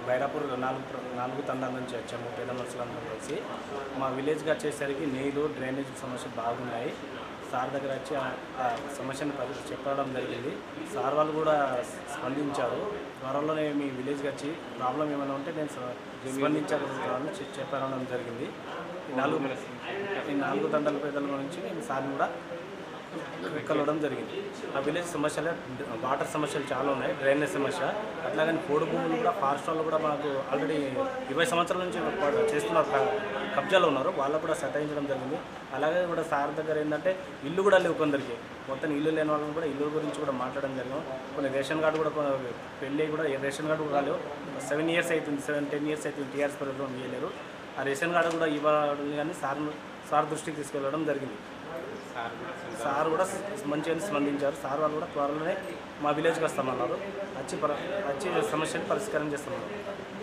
బైరాపూర్ నాలుగు తండాల నుంచి వచ్చాము. పేద మనుషులందరూ కలిసి మా విలేజ్కి వచ్చేసరికి నీళ్ళు డ్రైనేజ్ సమస్యలు బాగున్నాయి. సార్ దగ్గర వచ్చి ఆ సమస్యను చెప్పడం జరిగింది. సార్ వాళ్ళు కూడా స్పందించారు. త్వరలోనే మీ విలేజ్కి వచ్చి ప్రాబ్లం ఏమైనా ఉంటే నేను స్పందించాలని చెప్పడం జరిగింది. ఈ నాలుగు తండాల పేదల నుంచి నేను సార్ని కూడా కలవడం జరిగింది. ఆ విలేజ్ సమస్యలే వాటర్ సమస్యలు చాలా ఉన్నాయి, డ్రైనేజ్ సమస్య. అట్లాగని పోడు భూములు కూడా ఫారెస్ట్ వాళ్ళు కూడా మనకు ఆల్రెడీ 20 సంవత్సరాల నుంచి చేస్తున్నారు, కబ్జాలో ఉన్నారు. వాళ్ళకు కూడా సతాయించడం జరిగింది. అలాగే కూడా సార్ దగ్గర ఏంటంటే ఇల్లు కూడా లేవు కొందరికి. మొత్తం ఇల్లు లేని వాళ్ళని కూడా ఇల్లు గురించి కూడా మాట్లాడడం జరిగింది. కొన్ని రేషన్ కార్డు కూడా పెళ్ళి కూడా రేషన్ కార్డు కూడా రాలేవు. 7 years అవుతుంది, 10 years అవుతుంది టీఆర్ఎస్ ప్రభుత్వం ఇవ్వలేరు. ఆ రేషన్ కార్డు కూడా ఇవ్వాలి కానీ సార్ దృష్టికి తీసుకెళ్ళడం జరిగింది. సార్ కూడా మంచిగా స్పందించారు. సార్ వాళ్ళు కూడా త్వరలోనే మా విలేజ్కి వస్తామన్నారు. వచ్చి సమస్యని పరిష్కారం చేస్తున్నారు.